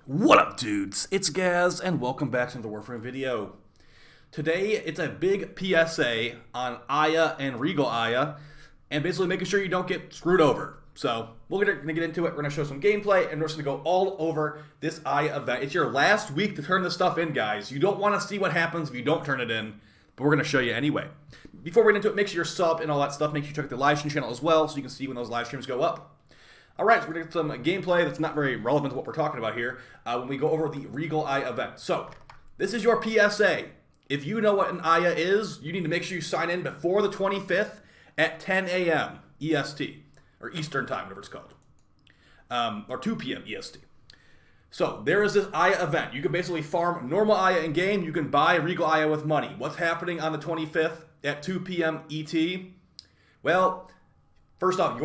What up, dudes? It's Gaz, and welcome back to the Warframe video. Today, it's a big PSA on Aya and Regal Aya, and basically making sure you don't get screwed over. So, we're gonna get into it, we're gonna show some gameplay, and we're just gonna go all over this Aya event. It's your last week to turn this stuff in, guys. You don't want to see what happens if you don't turn it in, but we're gonna show you anyway. Before we get into it, make sure you're sub and all that stuff. Make sure you check out the live stream channel as well, so you can see when those live streams go up. Alright, so we're going to get some gameplay that's not very relevant to what we're talking about here when we go over the Regal Aya event. So, this is your PSA. If you know what an Aya is, you need to make sure you sign in before the 25th at 10 a.m. EST, or Eastern Time, whatever it's called, or 2 p.m. EST. So, there is this Aya event. You can basically farm normal Aya in-game. You can buy Regal Aya with money. What's happening on the 25th at 2 p.m. ET? Well, first off,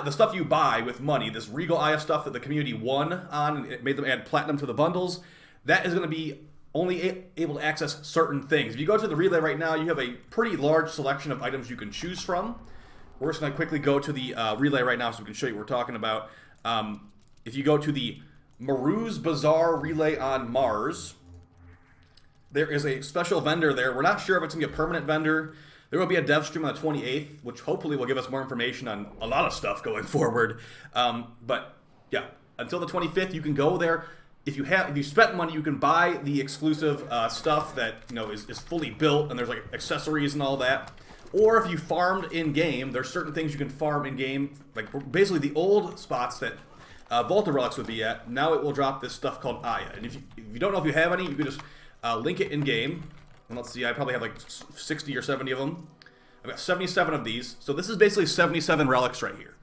the stuff you buy with money, this Regal Aya stuff that the community won on, and it made them add platinum to the bundles, that is going to be only able to access certain things. If you go to the relay right now, you have a pretty large selection of items you can choose from. We're just going to quickly go to the relay right now so we can show you what we're talking about. If you go to the Maruz Bazaar relay on Mars, there is a special vendor there. We're not sure if it's going to be a permanent vendor. There will be a dev stream on the 28th, which hopefully will give us more information on a lot of stuff going forward. But yeah, until the 25th, you can go there. If you spent money, you can buy the exclusive stuff that is fully built, and there's like accessories and all that. Or if you farmed in game, there's certain things you can farm in game, like basically the old spots that Volta Relics would be at. Now it will drop this stuff called Aya, and if you don't know if you have any, you can just link it in game. And let's see, I probably have like 60 or 70 of them. I've got 77 of these. So this is basically 77 relics right here.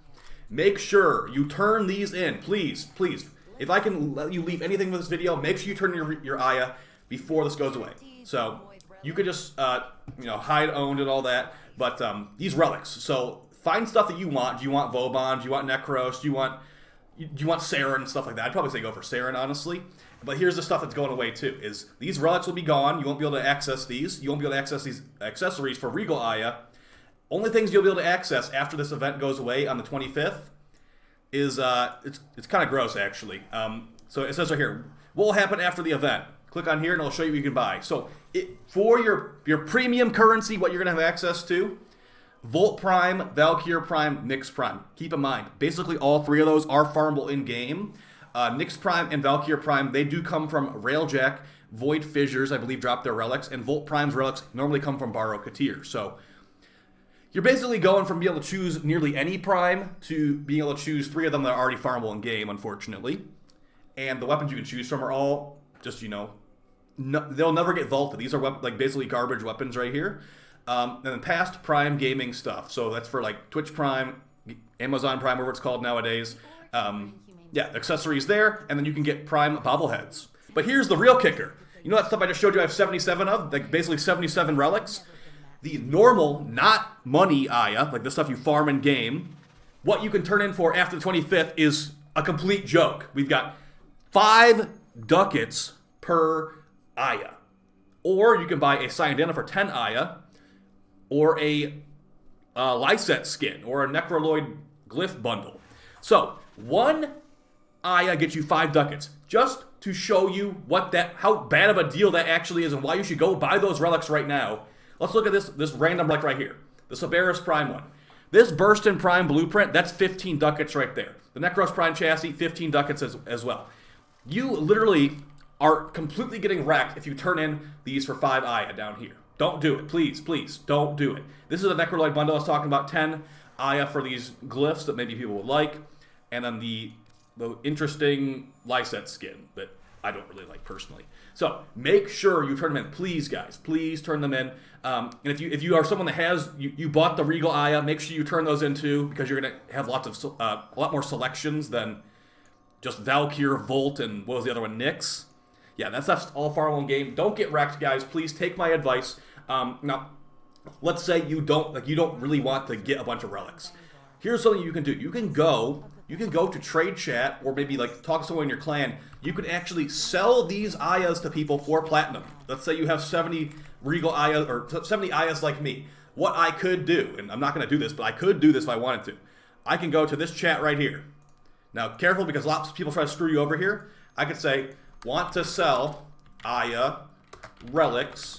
Make sure you turn these in, please, please. If I can let you leave anything with this video, make sure you turn your Aya before this goes away. So you could just, hide owned and all that. But these relics, so find stuff that you want. Do you want Vauban? Do you want Necros? Do you want Saren and stuff like that? I'd probably say go for Saren, honestly. But here's the stuff that's going away too, is these relics will be gone. You won't be able to access these. You won't be able to access these accessories for Regal Aya. Only things you'll be able to access after this event goes away on the 25th is, it's kind of gross actually. So it says right here, what will happen after the event? Click on here and it'll show you what you can buy. So for your premium currency, what you're going to have access to, Volt Prime, Valkyr Prime, Nyx Prime. Keep in mind, basically all three of those are farmable in-game. Nyx Prime and Valkyr Prime, they do come from Railjack. Void Fissures, I believe, drop their relics. And Volt Prime's relics normally come from Baro Katir. So you're basically going from being able to choose nearly any Prime to being able to choose three of them that are already farmable in-game, unfortunately. And the weapons you can choose from are all just, they'll never get vaulted. These are basically garbage weapons right here. And then past Prime gaming stuff. So that's for like Twitch Prime, Amazon Prime, whatever it's called nowadays. Yeah, accessories there, and then you can get Prime bobbleheads. But here's the real kicker. You know that stuff I just showed you I have 77 of? Like basically 77 relics? The normal, not money Aya, like the stuff you farm in game, what you can turn in for after the 25th is a complete joke. We've got 5 ducats per Aya. Or you can buy a Cyandana for 10 Aya, or a Lyset skin, or a Necroloid Glyph bundle. So, one Aya gets you 5 ducats, just to show you how bad of a deal that actually is and why you should go buy those relics right now. Let's look at this random relic right here, the Cerberus Prime one. This Burstin Prime blueprint, that's 15 ducats right there. The Necros Prime chassis, 15 ducats as well. You literally are completely getting wrecked if you turn in these for 5 Aya down here. Don't do it, please, please, don't do it. This is the Necroloid bundle I was talking about, 10 Aya for these glyphs that maybe people would like, and then the interesting Lyset skin that I don't really like personally. So make sure you turn them in, please, guys. Please turn them in. And if you are someone that has you bought the Regal Aya, make sure you turn those in too, because you're gonna have a lot more selections than just Valkyr, Volt, and what was the other one, Nyx. Yeah, that's all farmable in game. Don't get wrecked, guys. Please take my advice. Now, let's say you don't really want to get a bunch of relics. Here's something you can do. You can go to trade chat, or maybe like talk to someone in your clan. You can actually sell these Ayas to people for platinum. Let's say you have 70 Regal Ayas, or 70 Ayas like me. What I could do, and I'm not going to do this, but I could do this if I wanted to. I can go to this chat right here. Now, careful, because lots of people try to screw you over here. I could say, want to sell Aya relics,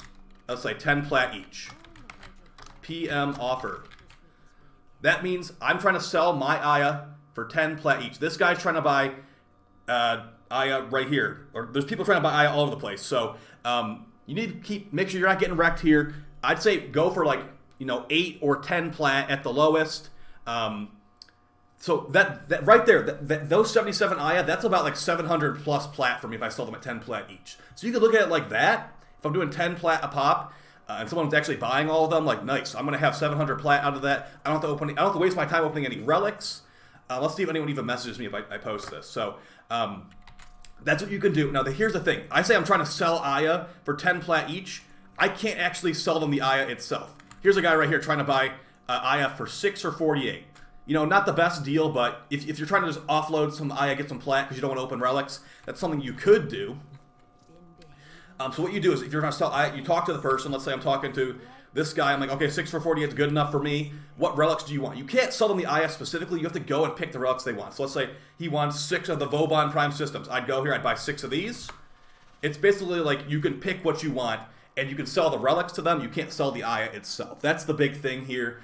let's say 10 plat each. PM offer. That means I'm trying to sell my Aya for 10 plat each. This guy's trying to buy Aya right here. Or there's people trying to buy Aya all over the place. So you need to make sure you're not getting wrecked here. I'd say go for like, 8 or 10 plat at the lowest. So that right there, those 77 Aya, that's about like 700 plus plat for me if I sell them at 10 plat each. So you could look at it like that. If I'm doing 10 plat a pop, and someone's actually buying all of them, like nice, I'm gonna have 700 plat out of that. I don't have to waste my time opening any relics. Let's see if anyone even messages me if I post this. So that's what you can do. Now here's the thing. I say I'm trying to sell Aya for 10 plat each. I can't actually sell them the Aya itself. Here's a guy right here trying to buy Aya for 6 or 48. Not the best deal, but if you're trying to just offload some Aya, get some plat because you don't want to open relics, that's something you could do. So what you do is, if you're trying to sell Aya, you talk to the person. Let's say I'm talking to this guy. I'm like, okay, 6 for 48 is good enough for me. What relics do you want? You can't sell them the Aya specifically. You have to go and pick the relics they want. So let's say he wants 6 of the Vauban Prime systems. I'd go here, I'd buy 6 of these. It's basically like you can pick what you want, and you can sell the relics to them. You can't sell the Aya itself. That's the big thing here.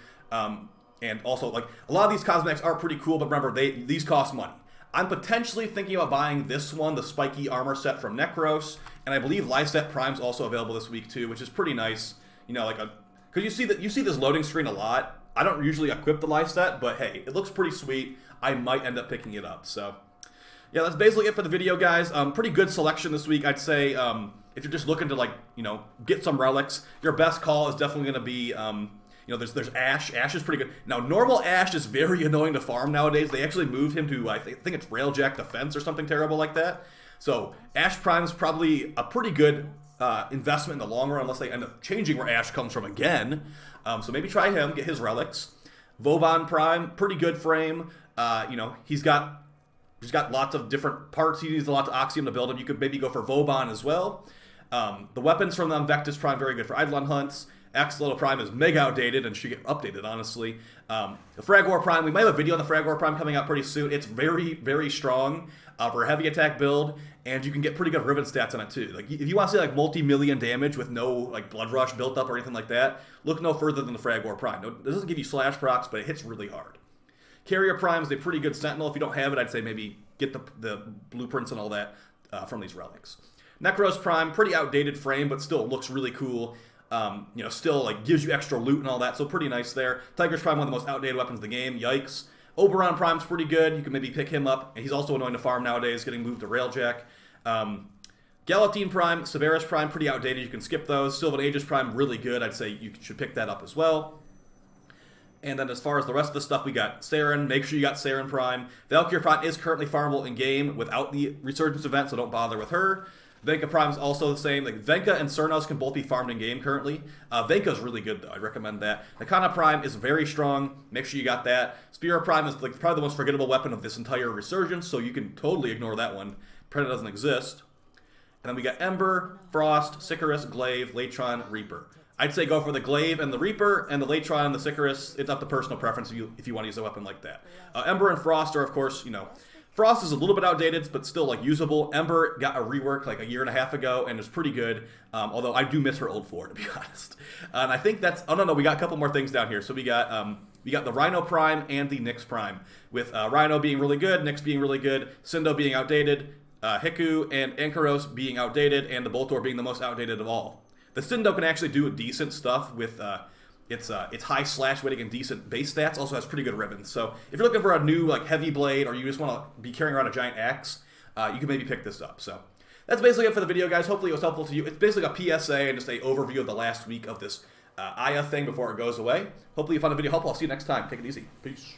And also, like, a lot of these cosmetics are pretty cool, but remember, these cost money. I'm potentially thinking about buying this one, the spiky armor set from Necros, and I believe Lyset Prime's also available this week too, which is pretty nice. Because you see this loading screen a lot. I don't usually equip the Lyset, but hey, it looks pretty sweet. I might end up picking it up. So yeah, that's basically it for the video, guys. Pretty good selection this week, I'd say. If you're just looking to get some relics, your best call is definitely going to be there's Ash. Ash is pretty good. Now, normal Ash is very annoying to farm nowadays. They actually moved him to, I think it's Railjack Defense or something terrible like that. So Ash Prime is probably a pretty good investment in the long run, unless they end up changing where Ash comes from again. So maybe try him, get his relics. Vauban Prime, pretty good frame. He's got lots of different parts. He needs lots of Oxium to build him. You could maybe go for Vauban as well. The weapons from them, Vectus Prime, very good for Eidolon hunts. Axolotl Prime is mega outdated and should get updated, honestly. The Fragor Prime, we might have a video on the Fragor Prime coming out pretty soon. It's very, very strong for a heavy attack build, and you can get pretty good ribbon stats on it too. Like, if you want to see multi-million damage with no blood rush built up or anything like that, look no further than the Fragor Prime. It doesn't give you slash procs, but it hits really hard. Carrier Prime is a pretty good sentinel. If you don't have it, I'd say maybe get the blueprints and all that from these relics. Necros Prime, pretty outdated frame, but still looks really cool. Still gives you extra loot and all that, so pretty nice there. Tiger's Prime, one of the most outdated weapons in the game. Yikes. Oberon Prime's pretty good. You can maybe pick him up, and he's also annoying to farm nowadays, getting moved to Railjack. Galatine Prime, Severus Prime, pretty outdated. You can skip those. Sylvan Aegis Prime, really good. I'd say you should pick that up as well. And then as far as the rest of the stuff, we got Saren. Make sure you got Saren Prime. Valkyrie Prime is currently farmable in-game without the Resurgence event, so don't bother with her. Venka Prime's also the same. Venka and Cernos can both be farmed in-game currently. Venka's really good, though. I'd recommend that. Nakana Prime is very strong. Make sure you got that. Spira Prime is probably the most forgettable weapon of this entire Resurgence, so you can totally ignore that one. Predator doesn't exist. And then we got Ember, Frost, Sicarus, Glaive, Latron, Reaper. I'd say go for the Glaive and the Reaper, and the Latron and the Sicarus. It's up to personal preference if you want to use a weapon like that. Ember and Frost are, of course, Frost is a little bit outdated, but still usable. Ember got a rework a year and a half ago, and is pretty good. Although I do miss her old floor, to be honest. And I think that's. Oh no, we got a couple more things down here. So we got the Rhino Prime and the Nyx Prime, with Rhino being really good, Nyx being really good, Cindo being outdated, Hiku and Ankaros being outdated, and the Boltor being the most outdated of all. The Cindo can actually do decent stuff with its high slash weighting and decent base stats. Also has pretty good ribbons. So if you're looking for a new heavy blade, or you just want to be carrying around a giant axe, you can maybe pick this up. So that's basically it for the video, guys. Hopefully it was helpful to you. It's basically a PSA and just an overview of the last week of this Aya thing before it goes away. Hopefully you found the video helpful. I'll see you next time. Take it easy. Peace.